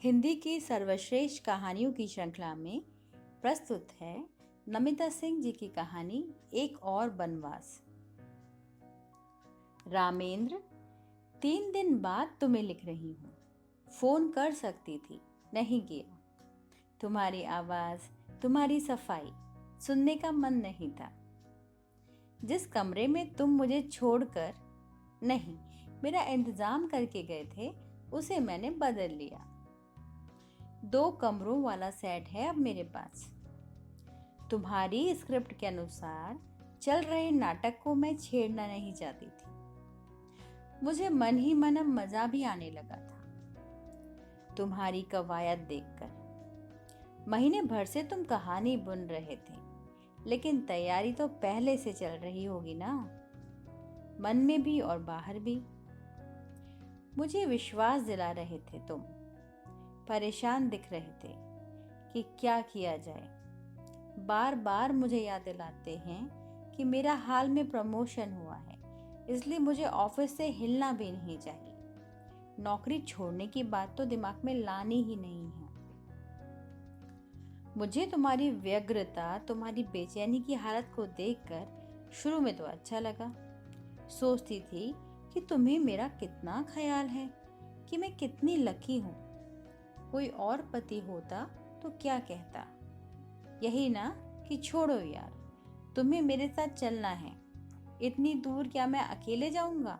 हिंदी की सर्वश्रेष्ठ कहानियों की श्रृंखला में प्रस्तुत है नमिता सिंह जी की कहानी एक और बनवास। रामेंद्र, 3 दिन बाद तुम्हें लिख रही हूँ। फोन कर सकती थी, नहीं किया। तुम्हारी आवाज, तुम्हारी सफाई सुनने का मन नहीं था। जिस कमरे में तुम मुझे छोड़कर नहीं, मेरा इंतजाम करके गए थे, उसे मैंने बदल लिया। 2 कमरों वाला सेट है अब मेरे पास। तुम्हारी स्क्रिप्ट के अनुसार चल रहे नाटक को मैं छेड़ना नहीं चाहती थी। मुझे मन ही मन अब मजा भी आने लगा था तुम्हारी कवायद देखकर। महीने भर से तुम कहानी बुन रहे थे, लेकिन तैयारी तो पहले से चल रही होगी ना, मन में भी और बाहर भी। मुझे विश्वास दिला रहे थे तुम, परेशान दिख रहे थे कि क्या किया जाए। बार बार मुझे याद दिलाते हैं कि मेरा हाल में प्रमोशन हुआ है, इसलिए मुझे ऑफिस से हिलना भी नहीं चाहिए। नौकरी छोड़ने की बात तो दिमाग में लानी ही नहीं है। मुझे तुम्हारी व्यग्रता, तुम्हारी बेचैनी की हालत को देखकर शुरू में तो अच्छा लगा। सोचती थी कि तुम्हें मेरा कितना ख्याल है, कि मैं कितनी लकी हूँ। कोई और पति होता तो क्या कहता, यही ना कि छोड़ो यार, तुम्हें मेरे साथ चलना है, इतनी दूर क्या मैं अकेले जाऊंगा।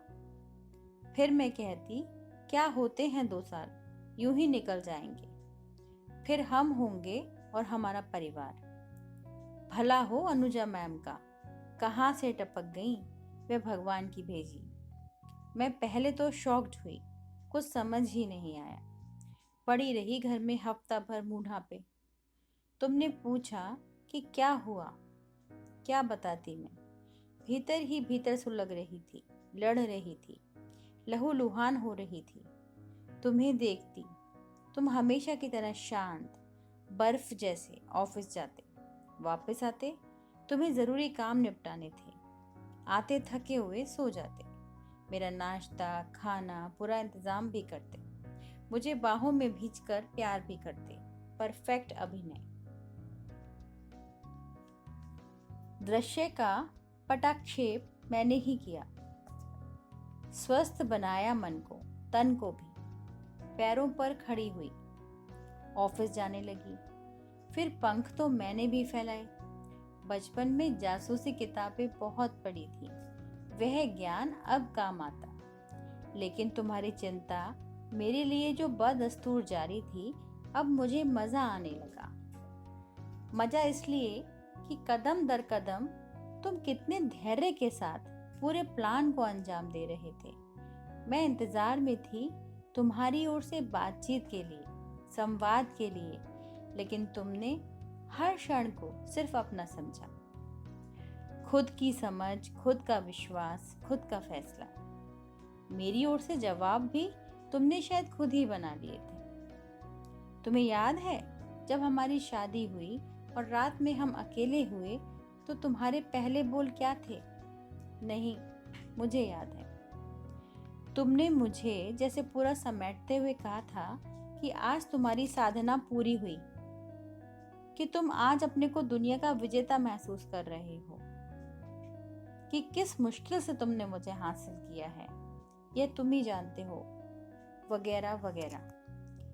फिर मैं कहती, क्या होते हैं 2 साल, यूं ही निकल जाएंगे। फिर हम होंगे और हमारा परिवार। भला हो अनुजा मैम का, कहाँ से टपक गई वे भगवान की भेजी। मैं पहले तो शॉक्ड हुई, कुछ समझ ही नहीं आया। पड़ी रही घर में हफ्ता भर मुंह ढांपे। तुमने पूछा कि क्या हुआ, क्या बताती मैं। भीतर ही भीतर सुलग रही थी, लड़ रही थी, लहूलुहान हो रही थी। तुम्हें देखती, तुम हमेशा की तरह शांत, बर्फ जैसे ऑफिस जाते, वापस आते, तुम्हें जरूरी काम निपटाने थे। आते थके हुए सो जाते, मेरा नाश्ता खाना पूरा इंतजाम भी करते, मुझे बाहों में भींचकर प्यार भी करते। परफेक्ट अभिनय। दृश्य का पटाक्षेप मैंने ही किया, स्वस्थ बनाया मन को, तन को भी। पैरों पर खड़ी हुई, ऑफिस जाने लगी। फिर पंख तो मैंने भी फैलाए। बचपन में जासूसी किताबें बहुत पढ़ी थी, वह ज्ञान अब काम आता। लेकिन तुम्हारी चिंता मेरे लिए जो बदस्तूर जारी थी, अब मुझे मजा आने लगा। मजा इसलिए कि कदम दर कदम तुम कितने धैर्य के साथ पूरे प्लान को अंजाम दे रहे थे। मैं इंतजार में थी तुम्हारी ओर से बातचीत के लिए, संवाद के लिए, लेकिन तुमने हर क्षण को सिर्फ अपना समझा। खुद की समझ, खुद का विश्वास, खुद का फैसला। मेरी ओर से जवाब भी तुमने शायद खुद ही बना लिए थे। तुम्हें याद है जब हमारी शादी हुई और रात में हम अकेले हुए, तो तुम्हारे पहले बोल क्या थे? नहीं, मुझे याद है। तुमने मुझे जैसे पूरा समेटते हुए कहा था कि आज तुम्हारी साधना पूरी हुई, कि तुम आज अपने को दुनिया का विजेता महसूस कर रहे हो, कि किस मुश्किल से तुमने मुझे हासिल किया है, यह तुम ही जानते हो, वगैरह वगैरह।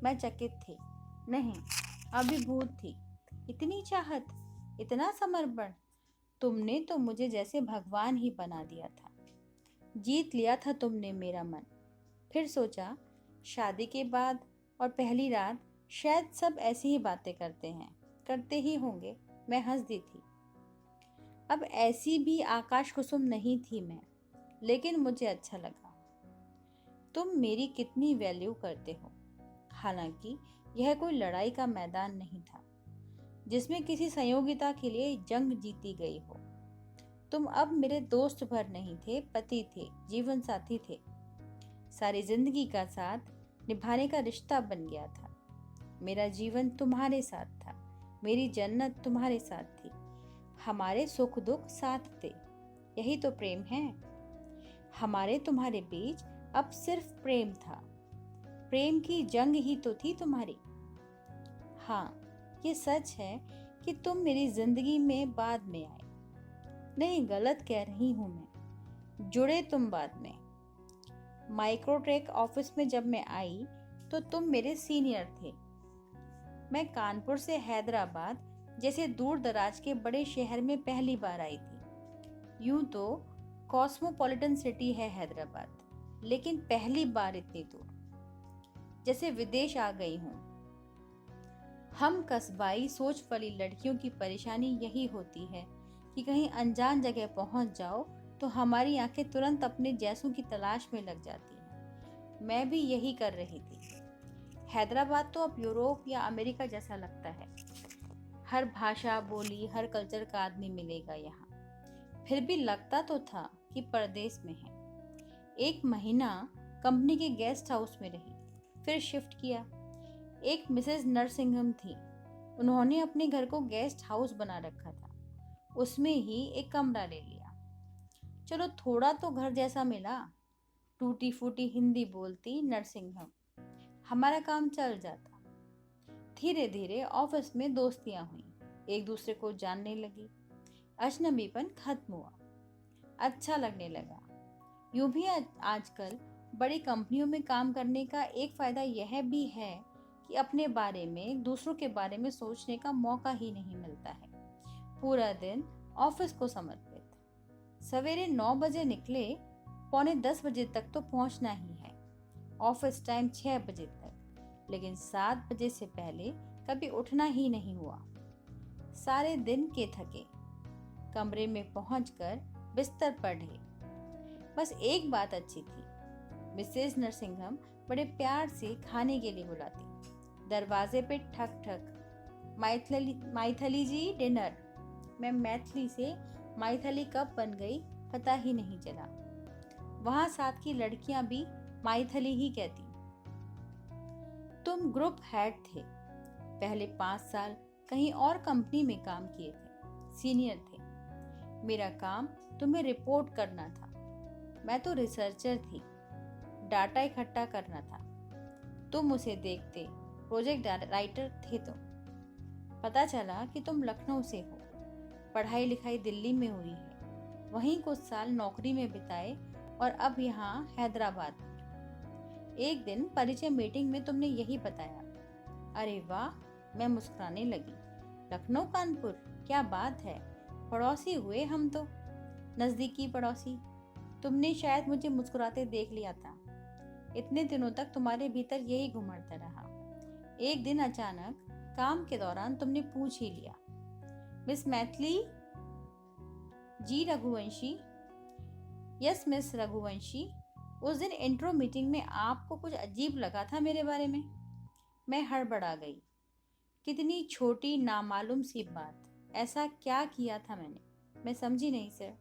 मैं चकित थी, नहीं, अभिभूत थी। इतनी चाहत, इतना समर्पण। तुमने तो मुझे जैसे भगवान ही बना दिया था। जीत लिया था तुमने मेरा मन। फिर सोचा, शादी के बाद और पहली रात शायद सब ऐसी ही बातें करते हैं, करते ही होंगे। मैं हंस दी थी। अब ऐसी भी आकाश कुसुम नहीं थी मैं, लेकिन मुझे अच्छा लगा। तुम मेरी कितनी वैल्यू करते हो। हालांकि यह कोई लड़ाई का मैदान नहीं था जिसमें किसी संयोगिता के लिए जंग जीती गई हो। तुम अब मेरे दोस्त भर नहीं थे, पति थे, जीवन साथी थे। सारी जिंदगी का साथ निभाने का रिश्ता बन गया था। मेरा जीवन तुम्हारे साथ था, मेरी जन्नत तुम्हारे साथ थी, हमारे सुख दुख साथ थे। यही तो प्रेम है। हमारे तुम्हारे बीच अब सिर्फ प्रेम था। प्रेम की जंग ही तो थी तुम्हारी। हाँ, ये सच है कि तुम मेरी जिंदगी में बाद में आए। नहीं, गलत कह रही हूं मैं, जुड़े तुम बाद में। माइक्रोटेक ऑफिस में जब मैं आई तो तुम मेरे सीनियर थे। मैं कानपुर से हैदराबाद जैसे दूर दराज के बड़े शहर में पहली बार आई थी। यूं तो कॉस्मोपॉलिटन सिटी है हैदराबाद, लेकिन पहली बार इतनी दूर, जैसे विदेश आ गई हूँ। हम कस्बाई सोच वाली लड़कियों की परेशानी यही होती है कि कहीं अनजान जगह पहुंच जाओ तो हमारी आंखें तुरंत अपने जैसों की तलाश में लग जाती हैं। मैं भी यही कर रही थी। हैदराबाद तो अब यूरोप या अमेरिका जैसा लगता है। हर भाषा, बोली, हर कल्चर का आदमी मिलेगा यहाँ। फिर भी लगता तो था कि परदेश में है। 1 महीना कंपनी के गेस्ट हाउस में रही, फिर शिफ्ट किया। एक मिसेस नरसिंघम थी, उन्होंने अपने घर को गेस्ट हाउस बना रखा था, उसमें ही एक कमरा ले लिया। चलो, थोड़ा तो घर जैसा मिला। टूटी फूटी हिंदी बोलती नरसिंघम, हमारा काम चल जाता। धीरे धीरे ऑफिस में दोस्तियां हुई, एक दूसरे को जानने लगी, अजनबीपन खत्म हुआ, अच्छा लगने लगा। यूं भी आजकल बड़ी कंपनियों में काम करने का एक फायदा यह भी है कि अपने बारे में, दूसरों के बारे में सोचने का मौका ही नहीं मिलता है। पूरा दिन ऑफिस को समर्पित। सवेरे 9 बजे निकले, पौने 10 बजे तक तो पहुंचना ही है। ऑफिस टाइम 6 बजे तक, लेकिन 7 बजे से पहले कभी उठना ही नहीं हुआ। सारे दिन के थके, कमरे में पहुंचकर बिस्तर पर ढले। बस एक बात अच्छी थी, मिसेस नरसिंघम बड़े प्यार से खाने के लिए बुलाती। दरवाजे पे ठक ठक, माइथली जी डिनर। मैं मैथिली से माइथली कब बन गई पता ही नहीं चला। वहां साथ की लड़कियां भी माइथली ही कहती। तुम ग्रुप हेड थे, पहले 5 साल कहीं और कंपनी में काम किए थे, सीनियर थे। मेरा काम तुम्हें रिपोर्ट करना था। मैं तो रिसर्चर थी, डाटा इकट्ठा करना था। तुम उसे देखते, प्रोजेक्ट राइटर थे तुम। पता चला कि तुम लखनऊ से हो, पढ़ाई लिखाई दिल्ली में हुई है, वहीं कुछ साल नौकरी में बिताए और अब यहाँ हैदराबाद में। एक दिन परिचय मीटिंग में तुमने यही बताया। अरे वाह, मैं मुस्कुराने लगी। लखनऊ कानपुर, क्या बात है, पड़ोसी हुए हम तो, नजदीकी पड़ोसी। तुमने शायद मुझे मुस्कुराते देख लिया था। इतने दिनों तक तुम्हारे भीतर यही घुमड़ता रहा। एक दिन अचानक काम के दौरान तुमने पूछ ही लिया, miss Maithili ji Raghuvanshi. Yes miss Raghuvanshi. उस दिन इंट्रो मीटिंग में आपको कुछ अजीब लगा था मेरे बारे में। मैं हड़बड़ा गई। कितनी छोटी नामालूम सी बात, ऐसा क्या किया था मैंने? मैं समझी नहीं सर।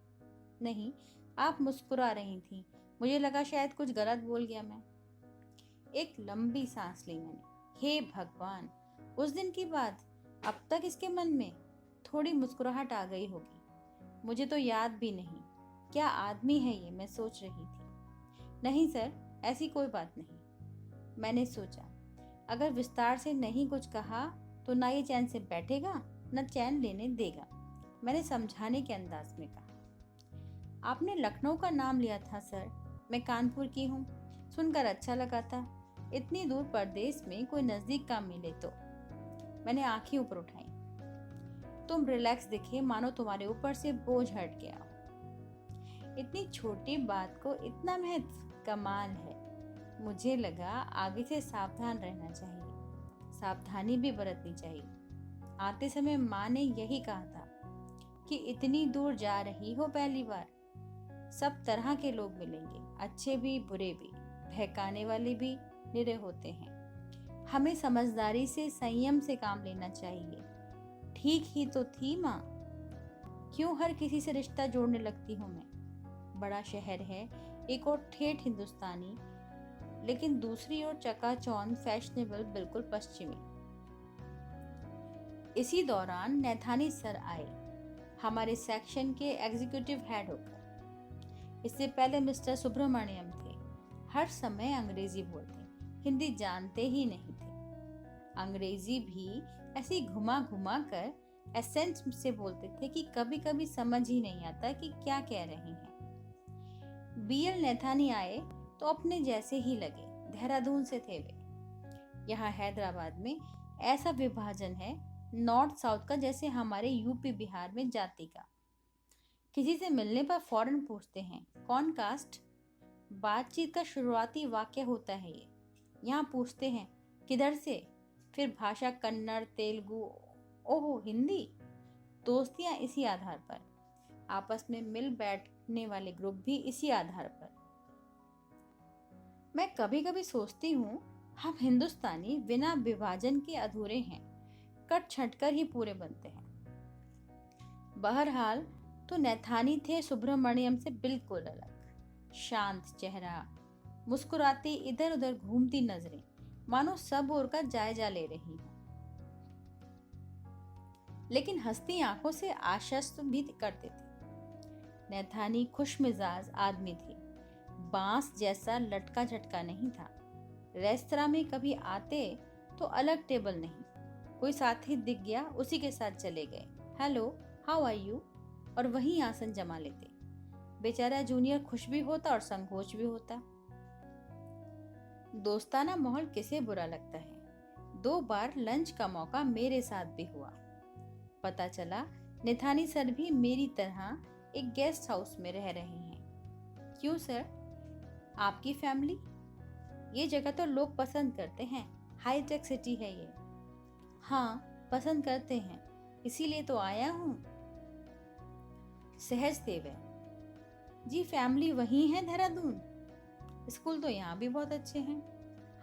नहीं, आप मुस्कुरा रही थी, मुझे लगा शायद कुछ गलत बोल गया मैं। एक लंबी सांस ली मैंने। हे भगवान, उस दिन की बात, अब तक इसके मन में थोड़ी मुस्कुराहट आ गई होगी। मुझे तो याद भी नहीं। क्या आदमी है ये, मैं सोच रही थी। नहीं सर, ऐसी कोई बात नहीं। मैंने सोचा, अगर विस्तार से नहीं कुछ कहा तो ना ये चैन से बैठेगा, न चैन लेने देगा। मैंने समझाने के अंदाज में कहा। आपने लखनऊ का नाम लिया था सर, मैं कानपुर की हूँ। सुनकर अच्छा लगा था। इतनी दूर परदेश में कोई नजदीक काम मिले तो। मैंने आंखें ऊपर उठाई। तुम रिलैक्स दिखे, मानो तुम्हारे ऊपर से बोझ हट गया। इतनी छोटी बात को इतना महत्व, कमाल है। मुझे लगा आगे से सावधान रहना चाहिए, सावधानी भी बरतनी चाहिए। आते समय माँ ने यही कहा था कि इतनी दूर जा रही हो पहली बार, सब तरह के लोग मिलेंगे, अच्छे भी बुरे भी, बहकाने वाले भी, निरे होते हैं। हमें समझदारी से, संयम से काम लेना चाहिए। ठीक ही तो थी माँ। क्यों हर किसी से रिश्ता जोड़ने लगती हूँ मैं? बड़ा शहर है, एक और ठेठ हिंदुस्तानी, लेकिन दूसरी ओर चकाचौंध फैशनेबल, बिल्कुल पश्चिमी। इसी दौरान नैथानी सर आए, हमारे सेक्शन के एग्जीक्यूटिव हेड होकर। इससे पहले मिस्टर सुब्रमण्यम थे, हर समय अंग्रेजी बोलते। हिंदी जानते ही नहीं थे। अंग्रेजी भी ऐसी घुमा घुमा कर एसेंट से बोलते थे कि कभी कभी समझ ही नहीं आता कि क्या कह रहे हैं। बीएल नैथानी आए तो अपने जैसे ही लगे, देहरादून से थे वे। यहाँ हैदराबाद में ऐसा विभाजन है नॉर्थ साउथ का, जैसे हमारे यूपी बिहार में जाति का। किसी से मिलने पर फौरन पूछते हैं कौन कास्ट। बातचीत का शुरुआती वाक्य होता है ये। यहाँ पूछते हैं किधर से, फिर भाषा कन्नड़, तेलुगु, ओहो हिंदी। दोस्तियाँ इसी आधार पर, आपस में मिल बैठने वाले ग्रुप भी इसी आधार पर। मैं कभी कभी सोचती हूँ हम हिंदुस्तानी बिना विभाजन के अधूरे हैं, कट छट कर ही पूरे बनते हैं। बहरहाल तो नैथानी थे सुब्रमण्यम से बिल्कुल अलग। शांत चेहरा, मुस्कुराती इधर उधर घूमती नजरें, मानो सब ओर का जायजा ले रही हूँ। लेकिन हंसती आंखों से आश्वस्त भी करते थे। नैथानी खुशमिजाज आदमी थे, बांस जैसा लटका झटका नहीं था। रेस्तरां में कभी आते तो अलग टेबल नहीं, कोई साथी दिख गया उसी के साथ चले गए, हेलो हाउ आर यू, और वहीं आसन जमा लेते। बेचारा जूनियर खुश भी होता और संकोच भी होता। दोस्ताना माहौल किसे बुरा लगता है। 2 बार लंच का मौका मेरे साथ भी हुआ। पता चला नैथानी सर भी मेरी तरह एक गेस्ट हाउस में रह रहे हैं। क्यों सर, आपकी फैमिली? ये जगह तो लोग पसंद करते हैं, हाई टेक सिटी है ये। हाँ पसंद करते हैं, इसीलिए तो आया हूँ। सहज थे वे। जी फैमिली वही है देहरादून? स्कूल तो यहाँ भी बहुत अच्छे हैं।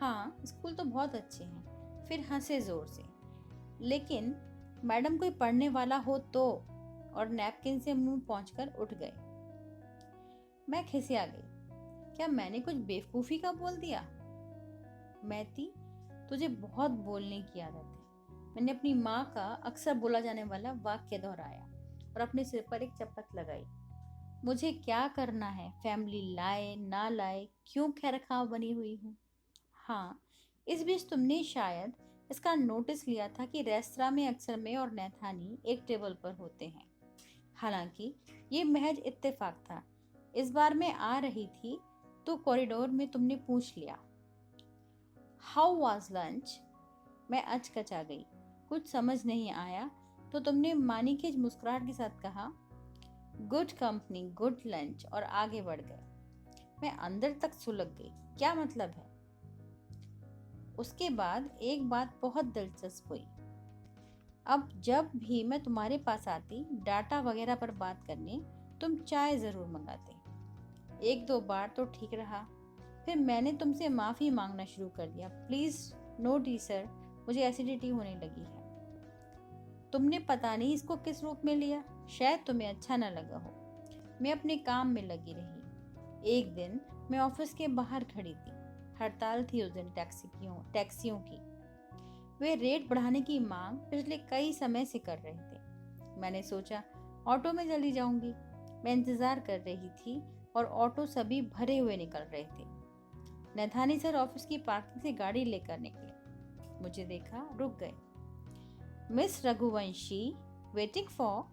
हाँ स्कूल तो बहुत अच्छे हैं। फिर हंसे जोर से। लेकिन मैडम कोई पढ़ने वाला हो तो, और नैपकिन से मुंह पोंछकर उठ गए। मैं खिसिया गई। क्या मैंने कुछ बेवकूफी का बोल दिया? मैती, तुझे बहुत बोलने की आदत है। मैंने अपनी माँ का अक्सर बोला जाने वाला वाक्य दोहराया और अपने सिर पर एक चपत लगाई। मुझे क्या करना है, फैमिली लाए ना लाए, क्यों खैरखाव बनी हुई हूँ। हाँ इस बीच तुमने शायद इसका नोटिस लिया था कि रेस्तरां में अक्सर मैं और नैथानी एक टेबल पर होते हैं। हालांकि ये महज इत्तेफाक था। इस बार मैं आ रही थी तो कॉरिडोर में तुमने पूछ लिया हाउ वाज लंच। मैं अचकचा गई, कुछ समझ नहीं आया तो तुमने मानीखेज मुस्कुराहट के साथ कहा गुड कंपनी गुड लंच, और आगे बढ़ गए। मैं अंदर तक सुलग गई, क्या मतलब है। उसके बाद एक बात बहुत दिलचस्प हुई। अब जब भी मैं तुम्हारे पास आती डाटा वगैरह पर बात करने, तुम चाय जरूर मंगाते। 1-2 बार तो ठीक रहा, फिर मैंने तुमसे माफी मांगना शुरू कर दिया। प्लीज नो टी सर, मुझे एसिडिटी होने लगी है। तुमने पता नहीं इसको किस रूप में लिया, शायद तुम्हें अच्छा न लगा हो। मैं अपने काम में लगी रही। एक दिन मैं ऑफिस के बाहर खड़ी थी। हड़ताल थी उस दिन टैक्सियों की। वे रेट बढ़ाने की मांग पिछले कई समय से कर रहे थे। मैंने सोचा ऑटो में चली जाऊंगी। मैं इंतजार कर रही थी और ऑटो सभी भरे हुए निकल रहे थे। नैथानी सर ऑफिस की पार्किंग से गाड़ी लेकर निकले। मुझे देखा, रुक गए। Miss Raghuvanshi waiting for.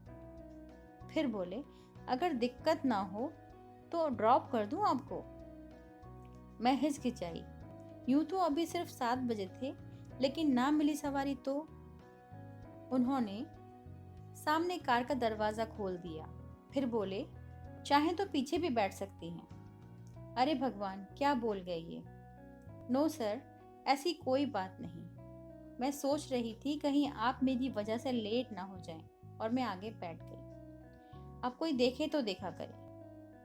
फिर बोले अगर दिक्कत ना हो तो ड्रॉप कर दूं आपको। मैं हिचकिचाई। यूं तो अभी सिर्फ 7 बजे थे, लेकिन ना मिली सवारी तो। उन्होंने सामने कार का दरवाजा खोल दिया, फिर बोले चाहे तो पीछे भी बैठ सकती हैं। अरे भगवान, क्या बोल गए ये। नो सर, ऐसी कोई बात नहीं। मैं सोच रही थी कहीं आप मेरी वजह से लेट ना हो जाएं, और मैं आगे बैठ गई। अब कोई देखे तो देखा करे।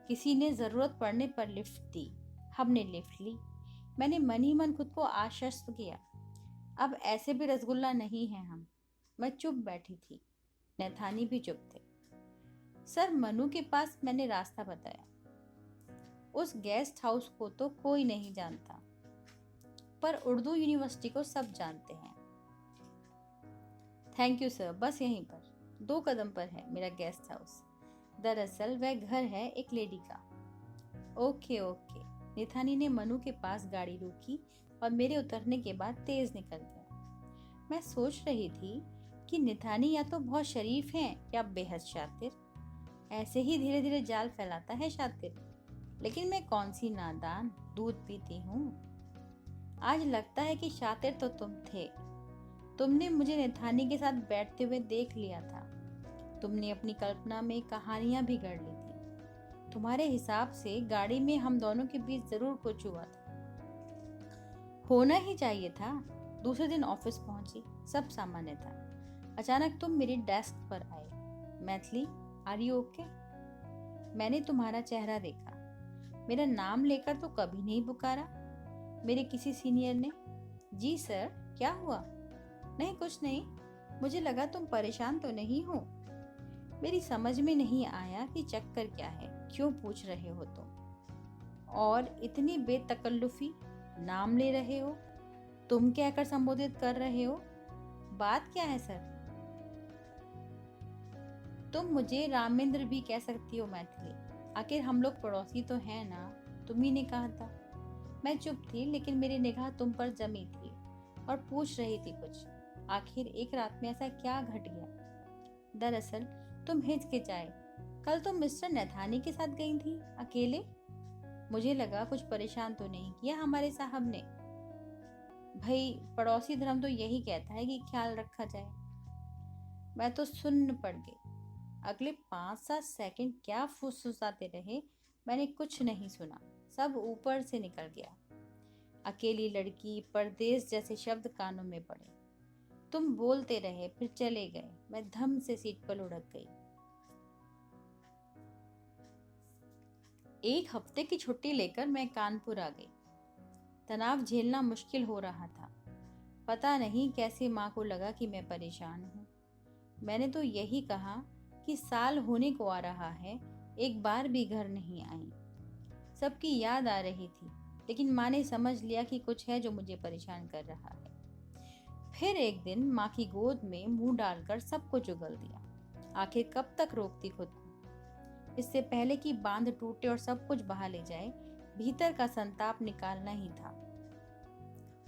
किसी ने जरूरत पड़ने पर लिफ्ट दी, हमने लिफ्ट ली। मैंने मन ही मन खुद को आश्वस्त किया, अब ऐसे भी रसगुल्ला नहीं है हम। मैं चुप बैठी थी, नैथानी भी चुप थे। सर मनु के पास मैंने रास्ता बताया। उस गेस्ट हाउस को तो कोई नहीं जानता, पर उर्दू यूनिवर्सिटी को सब जानते हैं। थैंक यू सर, बस यहीं पर 2 कदम पर है मेरा गेस्ट हाउस। दरअसल वह घर है एक लेडी का। Okay okay. नैथानी ने मनु के पास गाड़ी रोकी और मेरे उतरने के बाद तेज निकल गया। मैं सोच रही थी कि निथानी या तो बहुत शरीफ हैं या बेहद शातिर। ऐसे ही धीरे धीरे जाल फैलाता है शातिर। लेकिन मैं कौन सी नादान, दूध पीती हूँ। आज लगता है कि शातिर तो तुम थे। तुमने मुझे निथानी के साथ बैठते हुए देख लिया था। तुमने अपनी कल्पना में कहानियां भी गढ़ ली थी। तुम्हारे हिसाब से गाड़ी में हम दोनों के बीच जरूर कुछ हुआ था। होना ही चाहिए था। दूसरे दिन ऑफिस पहुंची, सब सामान्य था। अचानक तुम मेरी डेस्क पर आए। Maithili, are you okay? मैंने तुम्हारा चेहरा देखा। मेरा नाम लेकर तो कभी नहीं पुकारा। मेरे किसी सीनियर ने। जी सर, क्या हुआ? नहीं, कुछ नहीं। मुझे लगा तुम परेशान तो नहीं हो। मेरी समझ में नहीं आया कि चक्कर क्या है, क्यों पूछ रहे हो तुम, और इतनी बेतकल्लुफी नाम ले रहे हो, तुम कहकर संबोधित कर रहे हो। बात क्या है सर? तुम मुझे रामेंद्र भी कह सकती हो मैथिली। आखिर हम लोग पड़ोसी तो हैं ना, तुम ही ने कहा था। मैं चुप थी, लेकिन मेरी निगाह तुम पर जमी थी और पूछ रही थी कुछ। आखिर एक रात में ऐसा क्या घट गया? दरअसल तुम हिचकिचाए। कल तुम मिस्टर नैथानी के साथ गई थी, अकेले। मुझे लगा कुछ परेशान तो नहीं किया हमारे साहब ने। भाई, पड़ोसी धर्म तो यही कहता है कि ख्याल रखा जाए। मैं तो सुन्न पड़ गई। अगले 5-7 सेकंड क्या फुसफुसाते रहे, मैंने कुछ नहीं सुना। सब ऊपर से निकल गया। अकेली लड़की, परदेश जैसे शब्द कानों में पड़े। तुम बोलते रहे, फिर चले गए। मैं धम से सीट पर लुढ़क गई। एक हफ्ते की छुट्टी लेकर मैं कानपुर आ गई। तनाव झेलना मुश्किल हो रहा था। पता नहीं कैसे माँ को लगा कि मैं परेशान हूँ। मैंने तो यही कहा कि साल होने को आ रहा है, एक बार भी घर नहीं आई। सबकी याद आ रही थी, लेकिन माँ ने समझ लिया कि कुछ है जो मुझे परेशान कर रहा है। फिर एक दिन माँ की गोद में मुंह डालकर सब कुछ उगल दिया। आखिर कब तक रोकती खुद को? इससे पहले कि बांध टूटे और सब कुछ बहा ले जाए, भीतर का संताप निकालना ही था।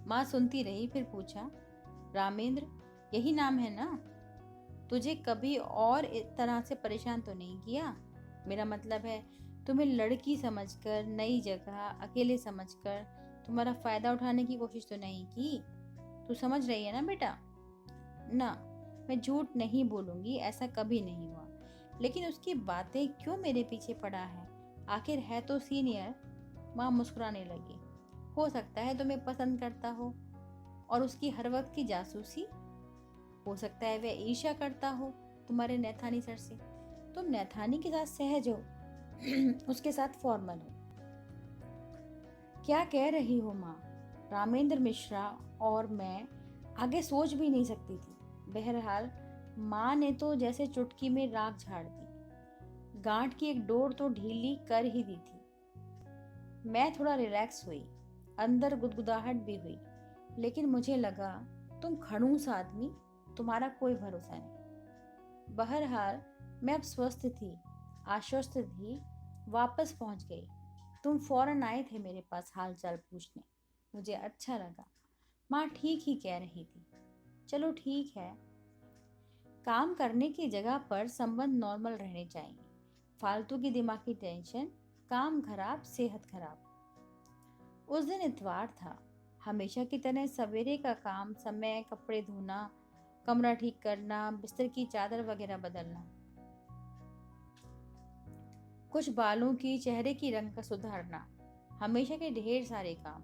माँ सुनती रही, फिर पूछा, रामेंद्र यही नाम है ना? तुझे कभी और इस तरह से परेशान तो नहीं किया? मेरा मतलब है, तुम्हें लड़की समझकर, नई जगह, अकेले समझकर तुम्हारा फायदा उठाने की कोशिश तो नहीं की? तू समझ रही है ना बेटा? ना, मैं झूठ नहीं बोलूंगी, ऐसा कभी नहीं हुआ। लेकिन उसकी बातें क्यों मेरे पीछे पड़ा है? आखिर है तो सीनियर। माँ मुस्कुराने लगी। हो सकता है तुम्हें पसंद करता हो, और उसकी हर वक्त की जासूसी। हो सकता है वह ईर्ष्या करता हो तुम्हारे नैथानी सर से। तुम नैथानी के साथ सहज हो, उसके साथ फॉर्मल हो। क्या कह रही हो माँ? रामेंद्र मिश्रा और मैं आगे सोच भी नहीं सकती थी। बहरहाल माँ ने तो जैसे चुटकी में राख झाड़ दी। गांठ की एक डोर तो ढीली कर ही दी थी। मैं थोड़ा रिलैक्स हुई, अंदर गुदगुदाहट भी हुई, लेकिन मुझे लगा तुम खड़ूस आदमी, तुम्हारा कोई भरोसा नहीं। बहरहाल मैं अब स्वस्थ थी, आश्वस्त थी, वापस पहुंच गई। तुम फौरन आए थे मेरे पास हाल चाल पूछने। मुझे अच्छा लगा। माँ ठीक ही कह रही थी। चलो ठीक है। काम करने की जगह पर संबंध नॉर्मल रहने चाहिए। फालतू की दिमागी टेंशन, काम खराब, सेहत खराब। उस दिन इतवार था। हमेशा की तरह सवेरे का काम, समय, कपड़े धोना, कमरा ठीक करना, बिस्तर की चादर वगैरह बदलना, कुछ बालों की, चेहरे की रंग का सुधारना, हमेशा के ढेर सारे काम।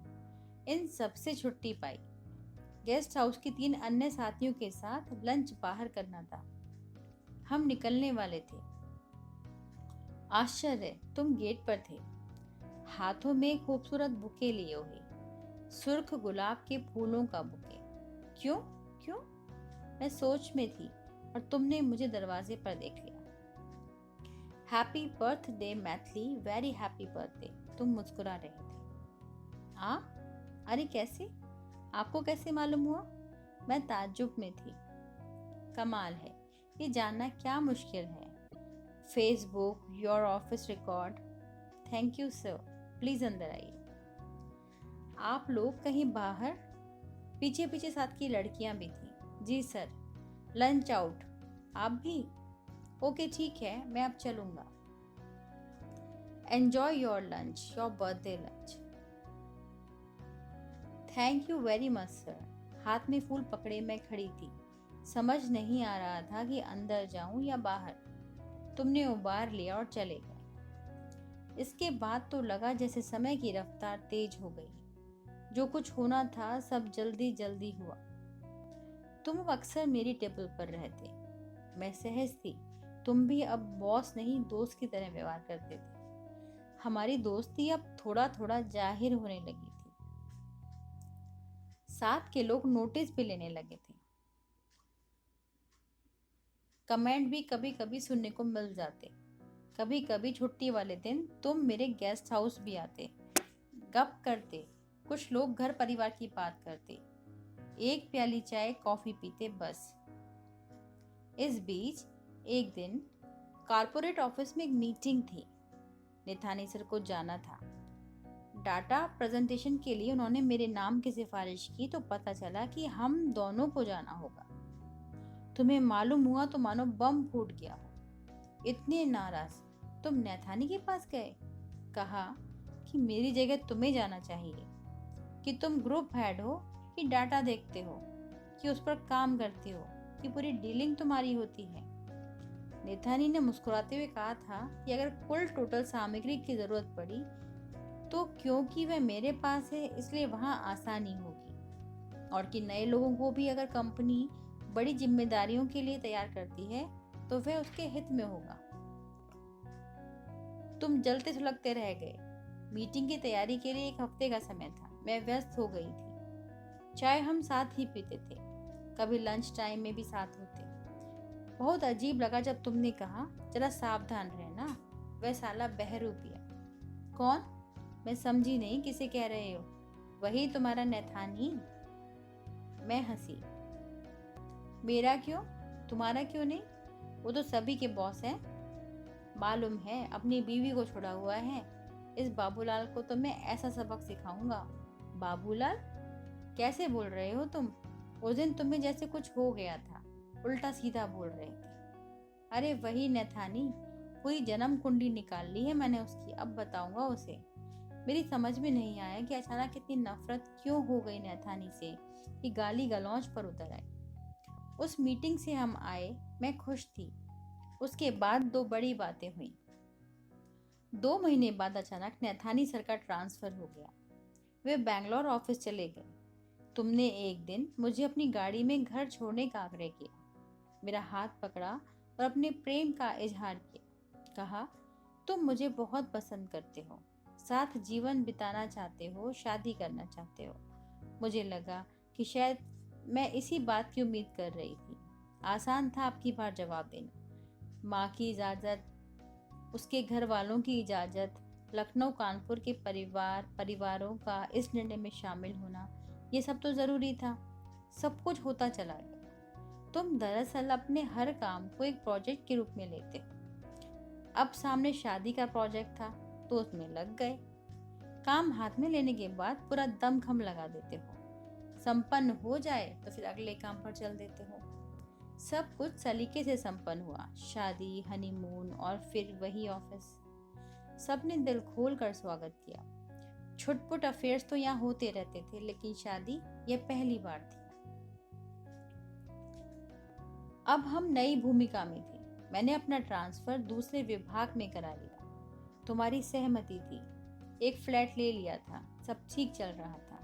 इन सब से छुट्टी पाई। गेस्ट हाउस की 3 अन्य साथियों के साथ लंच बाहर करना था। हम निकलने वाले थे। आश्चर्य, तुम गेट पर थे, हाथों में खूबसूरत बुके लिए हुए, सुर्ख गुलाब के फूलों का बुके। क्यों क्यों? मैं सोच में थी और तुमने मुझे दरवाजे पर देख लिया। Happy birthday Maithili, very happy birthday, तुम मुस्कुरा रहे थे। अरे कैसे? आपको कैसे मालूम हुआ? मैं ताज्जुब में थी। कमाल है, ये जानना क्या मुश्किल है। Facebook, your office record. Thank you sir, please अंदर आइए। आप लोग कहीं बाहर? पीछे पीछे साथ की लड़कियां भी थीं। जी सर। Lunch out? आप भी? ओके ठीक है, मैं अब चलूंगा। Enjoy your lunch, your birthday lunch. Thank you very much sir. हाथ में फूल पकड़े मैं खड़ी थी। समझ नहीं आ रहा था कि अंदर जाऊं या बाहर। तुमने उबार लिया और चले गए। इसके बाद तो लगा जैसे समय की रफ्तार तेज हो गई। जो कुछ होना था सब जल्दी जल्दी हुआ। तुम अब अक्सर मेरी टेबल पर रहते। मैं सहज थी। तुम भी अब बॉस नहीं दोस्त की तरह व्यवहार करते थे। हमारी दोस्ती अब थोड़ा थोड़ा जाहिर होने लगी थी। साथ के लोग नोटिस भी लेने लगे थे। कमेंट भी कभी कभी सुनने को मिल जाते। कभी कभी छुट्टी वाले दिन तुम मेरे गेस्ट हाउस भी आते। गप करते। कुछ लोग घर परिवार की बात करते। एक प्याली चाय कॉफी पीते बस। इस बीच एक दिन कॉर्पोरेट ऑफिस में एक मीटिंग थी। नेथानी सर को जाना था। डाटा प्रेजेंटेशन के लिए उन्होंने मेरे नाम की सिफारिश की तो पता चला कि हम दोनों को जाना होगा। तुम्हें मालूम हुआ तो मानो बम फूट गया हो। इतने नाराज तुम नैथानी के पास गए। कहा कि मेरी जगह तुम्हें जाना चाहिए, कि तुम ग्रुप हेड हो, कि डाटा देखते हो, कि उस पर काम करते हो, कि पूरी डीलिंग तुम्हारी होती है। नेथानी ने मुस्कुराते हुए कहा था कि अगर कुल टोटल सामग्री की जरूरत पड़ी तो क्योंकि वह मेरे पास है इसलिए वहां आसानी होगी, और कि नए लोगों को भी अगर कंपनी बड़ी जिम्मेदारियों के लिए तैयार करती है तो वह उसके हित में होगा। तुम जलते सुलगते रह गए। मीटिंग की तैयारी के लिए एक हफ्ते का समय था। मैं व्यस्त हो गई थी। चाय हम साथ ही पीते थे। कभी लंच टाइम में भी साथ होते। बहुत अजीब लगा जब तुमने कहा जरा सावधान रहना, वह साला बहरूपिया। कौन? मैं समझी नहीं किसे कह रहे हो। वही तुम्हारा नैथानी। मैं हंसी। मेरा क्यों, तुम्हारा क्यों नहीं? वो तो सभी के बॉस हैं। मालूम है, अपनी बीवी को छोड़ा हुआ है। इस बाबूलाल को तो मैं ऐसा सबक सिखाऊंगा। बाबूलाल? कैसे बोल रहे हो तुम? उस दिन तुम्हें जैसे कुछ हो गया था, उल्टा सीधा बोल रहे थे। अरे वही नैथानी, पूरी जन्म कुंडली निकाल ली है मैंने उसकी, अब बताऊंगा उसे। मेरी समझ में नहीं आया कि अचानक इतनी नफरत क्यों हो गई नैथानी से कि गाली गलौज पर उतर आई। उस मीटिंग से हम आए, मैं खुश थी। उसके बाद दो बड़ी बातें हुई। 2 महीने बाद अचानक नैथानी सर का ट्रांसफर हो गया। वे बैंगलोर ऑफिस चले गए। तुमने एक दिन मुझे अपनी गाड़ी में घर छोड़ने का आग्रह किया। मेरा हाथ पकड़ा और अपने प्रेम का इजहार किया। कहा तुम मुझे बहुत पसंद करते हो, साथ जीवन बिताना चाहते हो, शादी करना चाहते हो। मुझे लगा कि शायद मैं इसी बात की उम्मीद कर रही थी। आसान था आपकी बार जवाब देना। माँ की इजाज़त, उसके घर वालों की इजाज़त, लखनऊ कानपुर के परिवारों का इस निर्णय में शामिल होना, ये सब तो ज़रूरी था। सब कुछ होता चला गया। तुम दरअसल अपने हर काम को एक प्रोजेक्ट के रूप में लेते हो। अब सामने शादी का प्रोजेक्ट था तो उसमें लग गए। काम हाथ में लेने के बाद पूरा दमखम लगा देते हो। संपन्न हो जाए तो फिर अगले काम पर चल देते हो। सब कुछ सलीके से संपन्न हुआ। शादी, हनीमून और फिर वही ऑफिस। सबने दिल खोल कर स्वागत किया। छुटपुट अफेयर्स तो यहाँ होते रहते थे, लेकिन शादी ये पहली बार थी। अब हम नई भूमिका में थे। मैंने अपना ट्रांसफर दूसरे विभाग में करा लिया। तुम्हारी सहमति थी। एक फ्लैट ले लिया था। सब ठीक चल रहा था।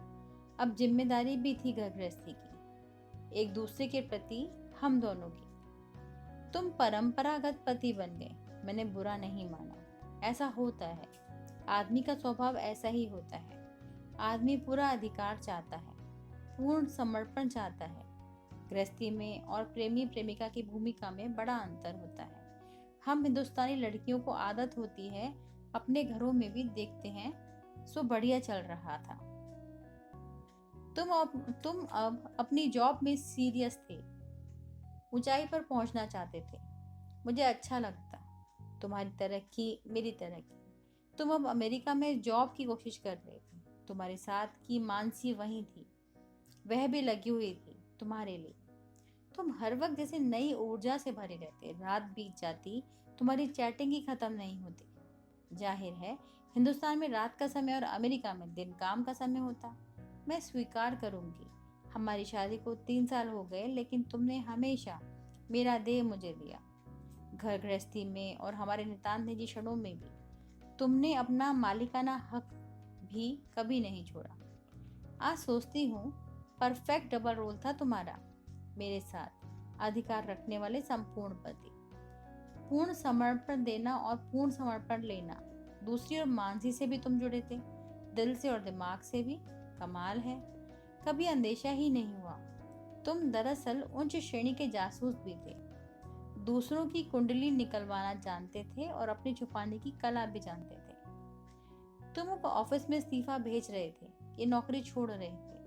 अब जिम्मेदारी भी थी घर गृहस्थी की, एक दूसरे के प्रति, हम दोनों की। तुम परंपरागत पति बन गए। मैंने बुरा नहीं माना। ऐसा होता है। आदमी का स्वभाव ऐसा ही होता है। आदमी पूरा अधिकार चाहता है, पूर्ण समर्पण चाहता है। गृहस्थी में और प्रेमी प्रेमिका की भूमिका में बड़ा अंतर होता है। हम हिंदुस्तानी लड़कियों को आदत होती है, अपने घरों में भी देखते हैं, सो बढ़िया चल रहा था। तुम अब अपनी जॉब में सीरियस थे, ऊंचाई पर पहुंचना चाहते थे। मुझे अच्छा लगता। तुम्हारी तरक्की मेरी तरक्की। तुम अब अमेरिका में जॉब की कोशिश कर रहे थे। तुम्हारे साथ की मानसी वहीं थी, वह भी लगी हुई थी तुम्हारे लिए। तुम हर वक्त जैसे नई ऊर्जा से भरे रहते। रात बीत जाती, तुम्हारी चैटिंग ही खत्म नहीं होती। जाहिर है, हिंदुस्तान में रात का समय और अमेरिका में दिन काम का समय होता। मैं स्वीकार करूंगी, हमारी शादी को 3 साल हो गए, लेकिन तुमने हमेशा मेरा देह मुझे दिया। घर गृहस्थी में और हमारे नितांत निजी क्षणों में भी तुमने अपना मालिकाना हक भी कभी नहीं छोड़ा। आज सोचती हूँ, परफेक्ट डबल रोल था तुम्हारा, मेरे साथ अधिकार रखने वाले संपूर्ण पति। पूर्ण समर्पण देना और पूर्ण समर्पण लेना। दूसरी ओर मानसी से भी तुम जुड़े थे, दिल से और दिमाग से भी। कमाल है, कभी अंदेशा ही नहीं हुआ। तुम दरअसल उच्च श्रेणी के जासूस भी थे, दूसरों की कुंडली निकलवाना जानते थे और अपनी छुपाने की कला भी जानते थे। तुम अब ऑफिस में इस्तीफा भेज रहे थे, ये नौकरी छोड़ रहे थे।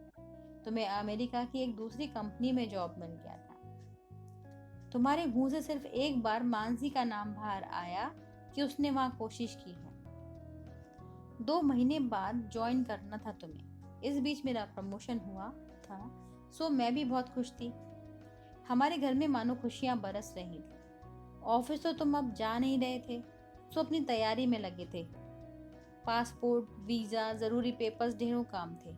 तुम्हें अमेरिका की एक दूसरी कंपनी में जॉब मिल गया था। तुम्हारे मुंह से सिर्फ एक बार मानसी का नाम बाहर आया कि उसने वहां कोशिश की है। 2 महीने बाद ज्वाइन करना था तुम्हें। इस बीच मेरा प्रमोशन हुआ था, सो मैं भी बहुत खुश थी। हमारे घर में मानो खुशियां बरस रही थी। ऑफिस तो तुम अब जा नहीं रहे थे, सो अपनी तैयारी में लगे थे। पासपोर्ट, वीजा, जरूरी पेपर्स, ढेरों काम थे।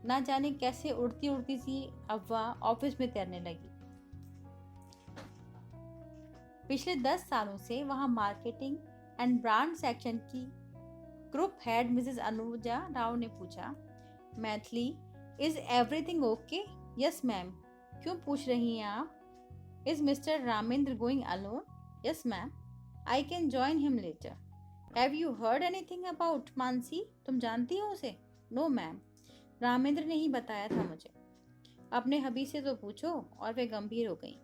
ना जाने कैसे उड़ती उड़ती सी अफवाह ऑफिस में तैरने लगी। पिछले 10 सालों से वहां मार्केटिंग एंड ब्रांड सेक्शन की group head Mrs Anuja Rao ने पूछा, Maithili, is everything okay? Yes ma'am. क्यों पूछ रही हैं आप? Is Mister Ramendra going alone? Yes ma'am. I can join him later. Have you heard anything about Manasi? तुम जानती हो उसे? नो मैम, रामेंद्र ने ही बताया था मुझे। अपने हबी से तो पूछो। और वे गंभीर हो गई।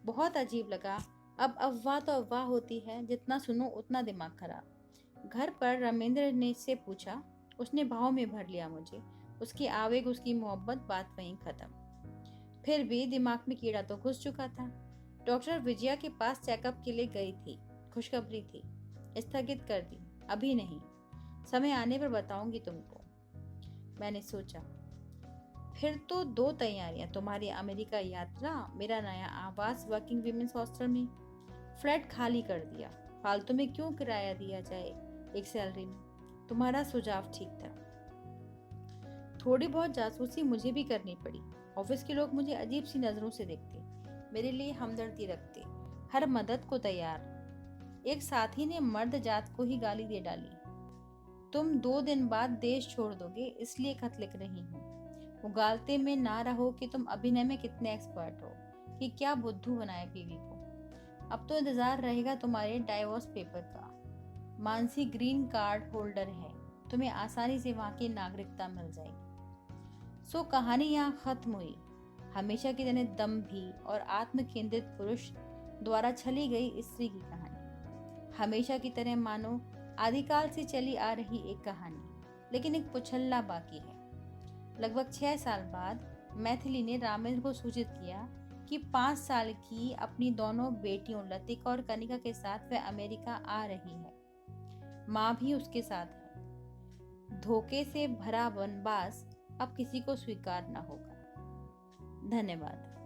बहुत अजीब लगा। अब अफवाह तो अफवाह होती है, जितना सुनो उतना दिमाग खराब। घर पर रामेंद्र ने से पूछा, उसने भाव में भर लिया मुझे। उसकी आवेग, उसकी मोहब्बत, बात वहीं खत्म। फिर भी दिमाग में कीड़ा तो घुस चुका था। डॉक्टर विजया के पास चेकअप के लिए गई थी। खुशखबरी थी, स्थगित कर दी। अभी नहीं, समय आने पर बताऊंगी तुमको। मैंने सोचा, फिर तो 2 तैयारियां, तुम्हारी अमेरिका यात्रा, मेरा नया आवास वर्किंग विमेंस हॉस्टल में। फ्लैट खाली कर दिया, फालतू में क्यों किराया दिया जाए एक सैलरी में। तुम्हारा सुझाव ठीक था। थोड़ी बहुत जासूसी मुझे भी करनी पड़ी। ऑफिस के लोग मुझे अजीब सी नजरों से देखते, मेरे लिए हमदर्दी रखते, हर मदद को तैयार। एक साथी ने मर्द जात को ही गाली दे डाली। तुम 2 दिन बाद देश छोड़ दोगे, इसलिए खत लिख रही हूँ। उगालते में ना रहो कि तुम अभिनय में कितने एक्सपर्ट हो, कि क्या बुद्धू बनाए बीवी को। अब तो इंतजार रहेगा तुम्हारे डाइवोर्स पेपर का। मानसी ग्रीन कार्ड होल्डर है, तुम्हें आसानी से वहां की नागरिकता मिल जाएगी। सो कहानी यहाँ खत्म हुई। हमेशा की तरह दम्भी और आत्म केंद्रित पुरुष द्वारा छली गई स्त्री की कहानी। हमेशा की तरह मानो आदिकाल से चली आ रही एक कहानी, लेकिन एक पुछल्ला बाकी है। लगभग 6 साल बाद मैथिली ने रामेंद्र को सूचित किया कि 5 साल की अपनी दोनों बेटियों लतिका और कनिका के साथ वह अमेरिका आ रही है। माँ भी उसके साथ है। धोखे से भरा वनवास अब किसी को स्वीकार न होगा। धन्यवाद।